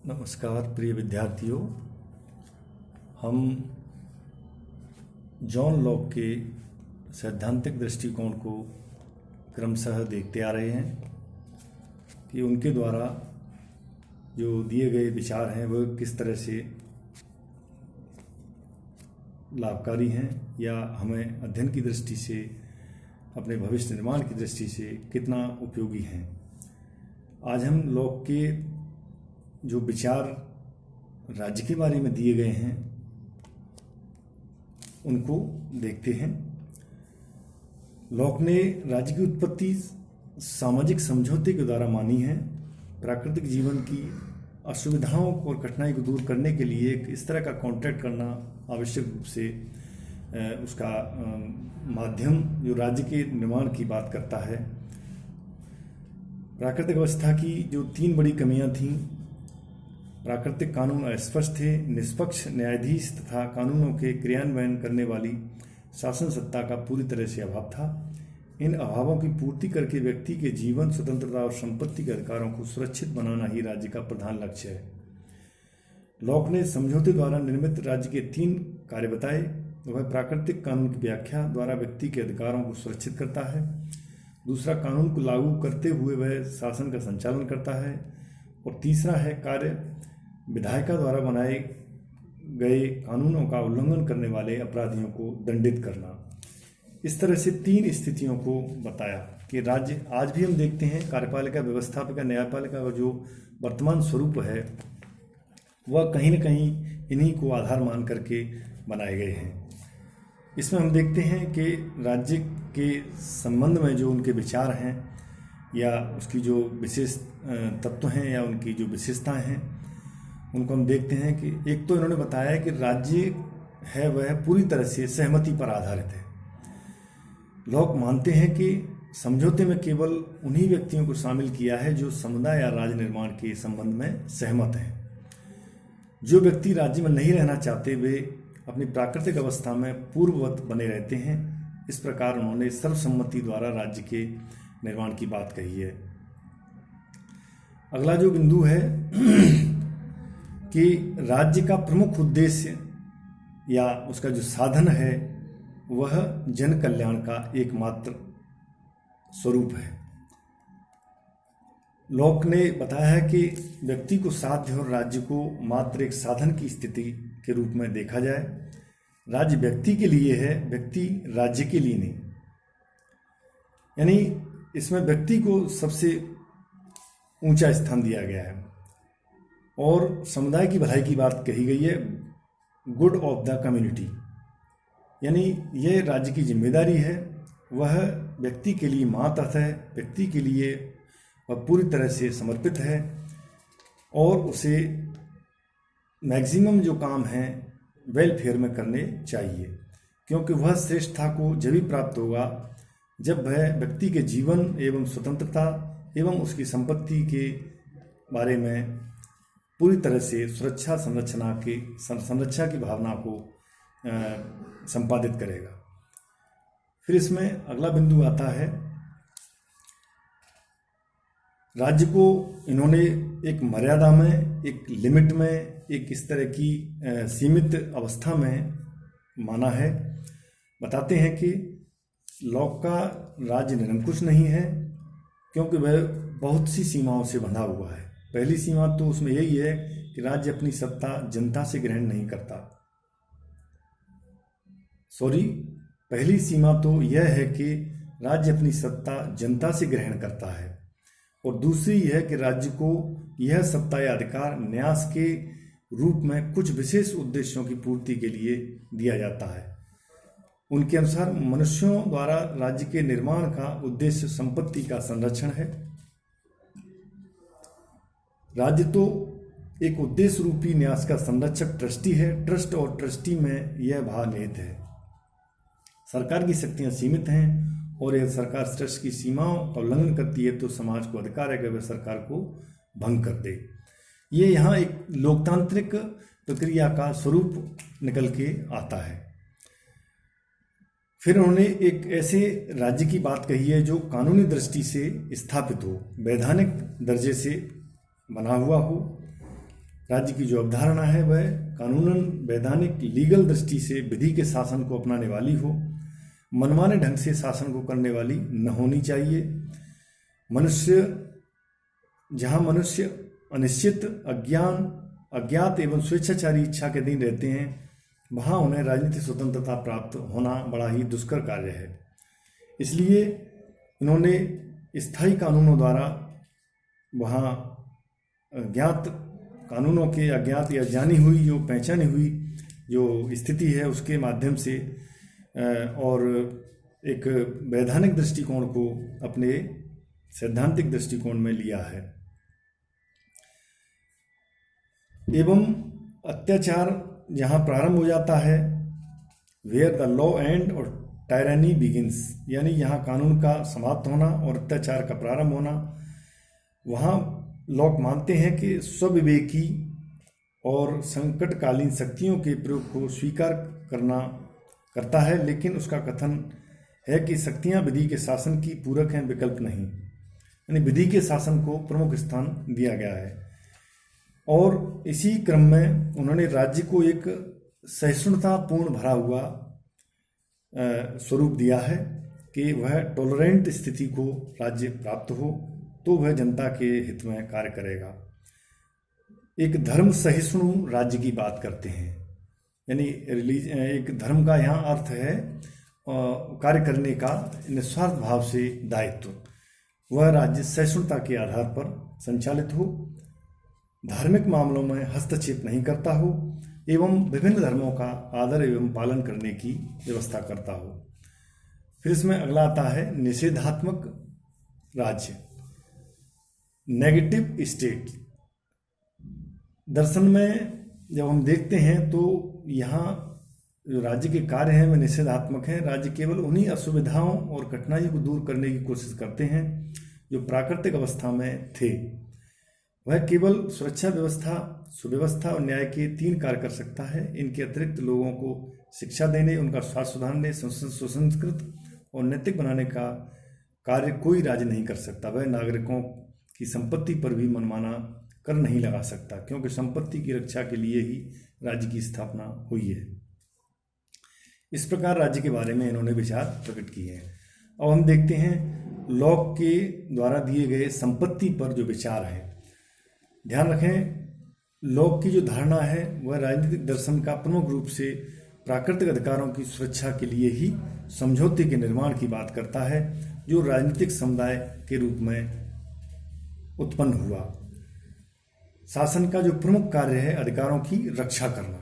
नमस्कार प्रिय विद्यार्थियों। हम जॉन लॉक के सैद्धांतिक दृष्टिकोण को क्रमशः देखते आ रहे हैं कि उनके द्वारा जो दिए गए विचार हैं वह किस तरह से लाभकारी हैं या हमें अध्ययन की दृष्टि से, अपने भविष्य निर्माण की दृष्टि से कितना उपयोगी हैं। आज हम लॉक के जो विचार राज्य के बारे में दिए गए हैं उनको देखते हैं। लॉक ने राज्य की उत्पत्ति सामाजिक समझौते के द्वारा मानी है। प्राकृतिक जीवन की असुविधाओं और कठिनाई को दूर करने के लिए एक इस तरह का कॉन्ट्रैक्ट करना आवश्यक रूप से उसका माध्यम जो राज्य के निर्माण की बात करता है। प्राकृतिक व्यवस्था की जो 3 बड़ी कमियां थीं, प्राकृतिक कानून अस्पष्ट थे, निष्पक्ष न्यायाधीश तथा कानूनों के क्रियान्वयन करने वाली शासन सत्ता का पूरी तरह से अभाव था। इन अभावों की पूर्ति करके व्यक्ति के जीवन, स्वतंत्रता और संपत्ति के अधिकारों को सुरक्षित बनाना ही राज्य का प्रधान लक्ष्य है। लॉक ने समझौते द्वारा निर्मित राज्य के 3 कार्य बताए। वह प्राकृतिक कानून की व्याख्या द्वारा व्यक्ति के अधिकारों को सुरक्षित करता है। दूसरा, कानून को लागू करते हुए वह शासन का संचालन करता है। और तीसरा है कार्य विधायिका द्वारा बनाए गए कानूनों का उल्लंघन करने वाले अपराधियों को दंडित करना। इस तरह से 3 स्थितियों को बताया कि राज्य आज भी हम देखते हैं कार्यपालिका, व्यवस्थापिका, न्यायपालिका का जो वर्तमान स्वरूप है वह कहीं न कहीं इन्हीं को आधार मान करके बनाए गए हैं। इसमें हम देखते हैं कि राज्य के संबंध में जो उनके विचार हैं या उसकी जो विशेष तत्व हैं या उनकी जो विशेषताएं हैं उनको हम देखते हैं कि एक तो इन्होंने बताया कि राज्य है वह पूरी तरह से सहमति पर आधारित है। लोग मानते हैं कि समझौते में केवल उन्हीं व्यक्तियों को शामिल किया है जो समुदाय या राज्य निर्माण के संबंध में सहमत हैं। जो व्यक्ति राज्य में नहीं रहना चाहते वे अपनी प्राकृतिक अवस्था में पूर्ववत बने रहते हैं। इस प्रकार उन्होंने सर्वसम्मति द्वारा राज्य के निर्माण की बात कही है। अगला जो बिंदु है कि राज्य का प्रमुख उद्देश्य या उसका जो साधन है वह जन कल्याण का एकमात्र स्वरूप है। लॉक ने बताया है कि व्यक्ति को साध्य और राज्य को मात्र एक साधन की स्थिति के रूप में देखा जाए। राज्य व्यक्ति के लिए है, व्यक्ति राज्य के लिए नहीं। यानी इसमें व्यक्ति को सबसे ऊंचा स्थान दिया गया है और समुदाय की भलाई की बात कही गई है, गुड ऑफ द कम्युनिटी। यानी यह राज्य की जिम्मेदारी है, वह व्यक्ति के लिए मातहत है, व्यक्ति के लिए वह पूरी तरह से समर्पित है और उसे मैक्सिमम जो काम है वेलफेयर में करने चाहिए, क्योंकि वह श्रेष्ठता को जब ही प्राप्त होगा जब वह व्यक्ति के जीवन एवं स्वतंत्रता एवं उसकी संपत्ति के बारे में पूरी तरह से संरक्षा की भावना को संपादित करेगा। फिर इसमें अगला बिंदु आता है, राज्य को इन्होंने एक मर्यादा में, एक लिमिट में, एक इस तरह की सीमित अवस्था में माना है। बताते हैं कि लॉक का राज्य निरंकुश नहीं है क्योंकि वह बहुत सी सीमाओं से बंधा हुआ है। पहली सीमा तो उसमें यही है कि राज्य अपनी सत्ता जनता से ग्रहण नहीं करता। पहली सीमा तो यह है कि राज्य अपनी सत्ता जनता से ग्रहण करता है और दूसरी यह कि राज्य को यह सत्ता या अधिकार न्यास के रूप में कुछ विशेष उद्देश्यों की पूर्ति के लिए दिया जाता है। उनके अनुसार मनुष्यों द्वारा राज्य के निर्माण का उद्देश्य संपत्ति का संरक्षण है। राज्य तो एक उद्देश्य रूपी न्यास का संरक्षक ट्रस्टी है। ट्रस्ट और ट्रस्टी में यह भाग निहित है। सरकार की शक्तियां सीमित हैं और यदि सरकार ट्रस्ट की सीमाओं का उल्लंघन करती है तो समाज को अधिकार है कि वह सरकार को भंग कर दे। ये यहाँ एक लोकतांत्रिक प्रक्रिया का स्वरूप निकल के आता है। फिर उन्होंने एक ऐसे राज्य की बात कही है जो कानूनी दृष्टि से स्थापित हो, वैधानिक दर्जे से बना हुआ हो राज्य की जो अवधारणा है वह कानूनन वैधानिक लीगल दृष्टि से विधि के शासन को अपनाने वाली हो, मनमाने ढंग से शासन को करने वाली न होनी चाहिए। जहाँ मनुष्य अनिश्चित, अज्ञात एवं स्वेच्छाचारी इच्छा के अधीन रहते हैं, वहाँ उन्हें राजनीतिक स्वतंत्रता प्राप्त होना बड़ा ही दुष्कर कार्य है। इसलिए इन्होंने स्थायी कानूनों द्वारा वहाँ ज्ञात कानूनों के अज्ञात या जानी हुई जो पहचानी हुई जो स्थिति है उसके माध्यम से और एक वैधानिक दृष्टिकोण को अपने सैद्धांतिक दृष्टिकोण में लिया है। एवं अत्याचार जहाँ प्रारंभ हो जाता है, वेयर द लॉ एंड और टायरानी बिगिंस, यानी यहाँ कानून का समाप्त होना और अत्याचार का प्रारंभ होना, वहाँ लोग मानते हैं कि स्वविवेकी और संकटकालीन शक्तियों के प्रयोग को स्वीकार करता है, लेकिन उसका कथन है कि शक्तियाँ विधि के शासन की पूरक हैं, विकल्प नहीं। यानी विधि के शासन को प्रमुख स्थान दिया गया है। और इसी क्रम में उन्होंने राज्य को एक सहिष्णुतापूर्ण भरा हुआ स्वरूप दिया है कि वह टॉलरेंट स्थिति को राज्य प्राप्त हो तो वह जनता के हित में कार्य करेगा। एक धर्म सहिष्णु राज्य की बात करते हैं, यानी एक धर्म का यहाँ अर्थ है कार्य करने का निस्वार्थ भाव से दायित्व। वह राज्य सहिष्णुता के आधार पर संचालित हो, धार्मिक मामलों में हस्तक्षेप नहीं करता हो एवं विभिन्न धर्मों का आदर एवं पालन करने की व्यवस्था करता हो। फिर इसमें अगला आता है निषेधात्मक राज्य, नेगेटिव स्टेट। दर्शन में जब हम देखते हैं तो यहाँ जो राज्य के कार्य हैं वे निषेधात्मक हैं। राज्य केवल उन्हीं असुविधाओं और कठिनाइयों को दूर करने की कोशिश करते हैं जो प्राकृतिक अवस्था में थे। वह केवल सुरक्षा व्यवस्था, सुव्यवस्था और न्याय के 3 कार्य कर सकता है। इनके अतिरिक्त लोगों को शिक्षा देने, उनका स्वास्थ्य सुधारने, सुसंस्कृत और नैतिक बनाने का कार्य कोई राज्य नहीं कर सकता। वह नागरिकों की संपत्ति पर भी मनमाना कर नहीं लगा सकता, क्योंकि संपत्ति की रक्षा के लिए ही राज्य की स्थापना हुई है। इस प्रकार राज्य के बारे में इन्होंने विचार प्रकट किए हैं। अब हम देखते हैं लॉक के द्वारा दिए गए संपत्ति पर जो विचार है। ध्यान रखें, लॉक की जो धारणा है वह राजनीतिक दर्शन का प्रमुख रूप से प्राकृतिक अधिकारों की सुरक्षा के लिए ही समझौते के निर्माण की बात करता है, जो राजनीतिक समुदाय के रूप में उत्पन्न हुआ। शासन का जो प्रमुख कार्य है अधिकारों की रक्षा करना।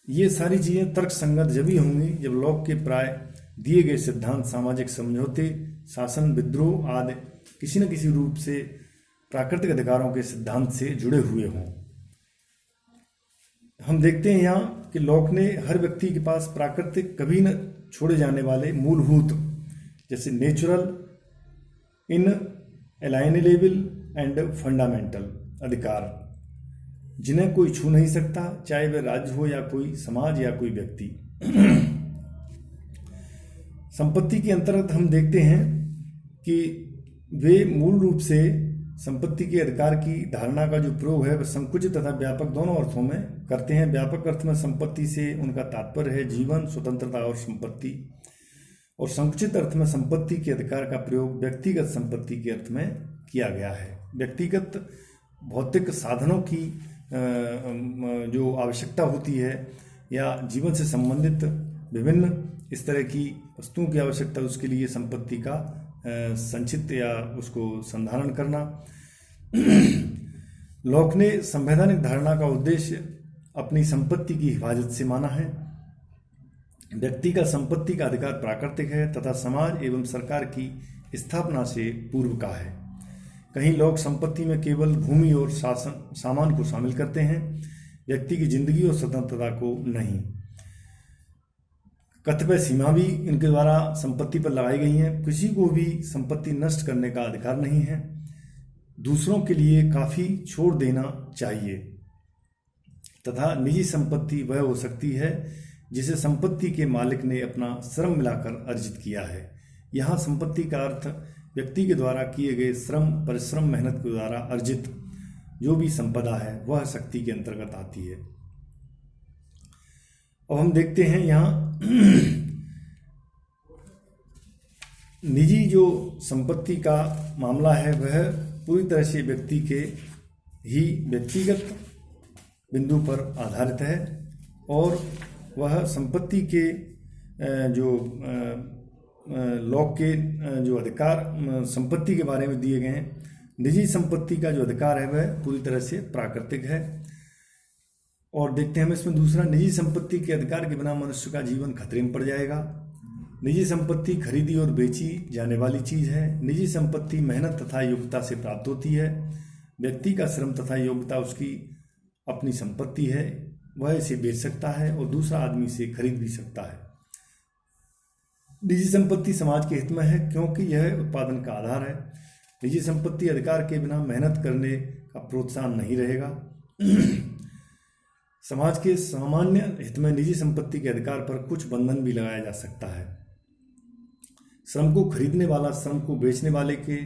ये सारी चीज़ें तर्कसंगत जब ही होंगी जब लॉक के प्राय दिए गए सिद्धांत सामाजिक समझौते, शासन, विद्रोह आदि किसी न किसी रूप से प्राकृतिक अधिकारों के सिद्धांत से जुड़े हुए हों। हम देखते हैं यहाँ कि लॉक ने हर व्यक्ति के पास प्राकृतिक, कभी न छोड़े जाने वाले मूलभूत, जैसे नेचुरल, इनएलाइनेबल एंड फंडामेंटल अधिकार, जिन्हें कोई छू नहीं सकता, चाहे वह राज्य हो या कोई समाज या कोई व्यक्ति। संपत्ति के अंतर्गत हम देखते हैं कि वे मूल रूप से संपत्ति के अधिकार की धारणा का जो प्रयोग है वह संकुचित तथा व्यापक दोनों अर्थों में करते हैं। व्यापक अर्थ में संपत्ति से उनका तात्पर्य है जीवन, स्वतंत्रता और संपत्ति, और संकुचित अर्थ में संपत्ति के अधिकार का प्रयोग व्यक्तिगत संपत्ति के अर्थ में किया गया है। व्यक्तिगत भौतिक साधनों की जो आवश्यकता होती है या जीवन से संबंधित विभिन्न इस तरह की वस्तुओं की आवश्यकता, उसके लिए संपत्ति का संचित या उसको संधारण करना। लॉक ने संवैधानिक धारणा का उद्देश्य अपनी संपत्ति की हिफाजत से माना है। व्यक्ति का संपत्ति का अधिकार प्राकृतिक है तथा समाज एवं सरकार की स्थापना से पूर्व का है। कहीं लोग संपत्ति में केवल भूमि और सामान को शामिल करते हैं, व्यक्ति की जिंदगी और स्वतंत्रता को नहीं। कतिपय सीमा भी इनके द्वारा संपत्ति पर लगाई गई हैं। किसी को भी संपत्ति नष्ट करने का अधिकार नहीं है। दूसरों के लिए काफ़ी छोड़ देना चाहिए तथा निजी संपत्ति वह हो सकती है जिसे संपत्ति के मालिक ने अपना श्रम मिलाकर अर्जित किया है। यहाँ संपत्ति का अर्थ व्यक्ति के द्वारा किए गए श्रम, परिश्रम, मेहनत के द्वारा अर्जित जो भी संपदा है वह शक्ति के अंतर्गत आती है। अब हम देखते हैं यहाँ निजी जो संपत्ति का मामला है वह पूरी तरह से व्यक्ति के ही व्यक्तिगत बिंदु पर आधारित है और वह संपत्ति के जो लॉ के जो अधिकार संपत्ति के बारे में दिए गए हैं, निजी संपत्ति का जो अधिकार है वह पूरी तरह से प्राकृतिक है। और देखते हैं हम इसमें दूसरा, निजी संपत्ति के अधिकार के बिना मनुष्य का जीवन खतरे में पड़ जाएगा। निजी संपत्ति खरीदी और बेची जाने वाली चीज है। निजी संपत्ति मेहनत तथा योग्यता से प्राप्त होती है। व्यक्ति का श्रम तथा योग्यता उसकी अपनी संपत्ति है, वह इसे बेच सकता है और दूसरा आदमी इसे खरीद भी सकता है। निजी संपत्ति समाज के हित में है क्योंकि यह उत्पादन का आधार है। निजी संपत्ति अधिकार के बिना मेहनत करने का प्रोत्साहन नहीं रहेगा। समाज के सामान्य हित में निजी संपत्ति के अधिकार पर कुछ बंधन भी लगाया जा सकता है। श्रम को खरीदने वाला श्रम को बेचने वाले के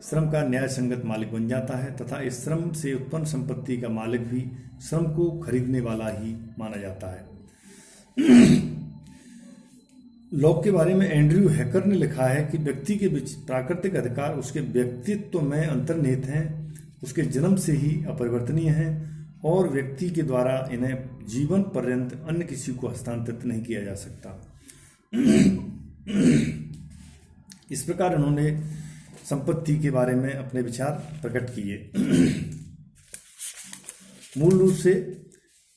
श्रम का न्याय संगत मालिक बन जाता है तथा इस श्रम से उत्पन्न संपत्ति का मालिक भी श्रम को खरीदने वाला ही माना जाता है। लॉक के बारे में एंड्रयू हैकर ने लिखा है कि व्यक्ति के बीच प्राकृतिक अधिकार उसके व्यक्तित्व में अंतर्निहित हैं, उसके जन्म से ही अपरिवर्तनीय हैं और व्यक्ति के द्वारा इन्हें जीवन पर्यंत अन्य किसी को हस्तांतरित नहीं किया जा सकता। इस प्रकार उन्होंने संपत्ति के बारे में अपने विचार प्रकट किए। मूल रूप से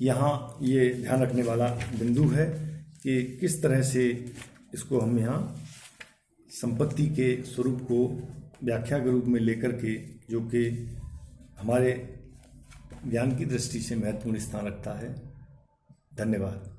यहाँ ये ध्यान रखने वाला बिंदु है कि किस तरह से इसको हम यहाँ संपत्ति के स्वरूप को व्याख्या के रूप में लेकर के, जो कि हमारे ज्ञान की दृष्टि से महत्वपूर्ण स्थान रखता है। धन्यवाद।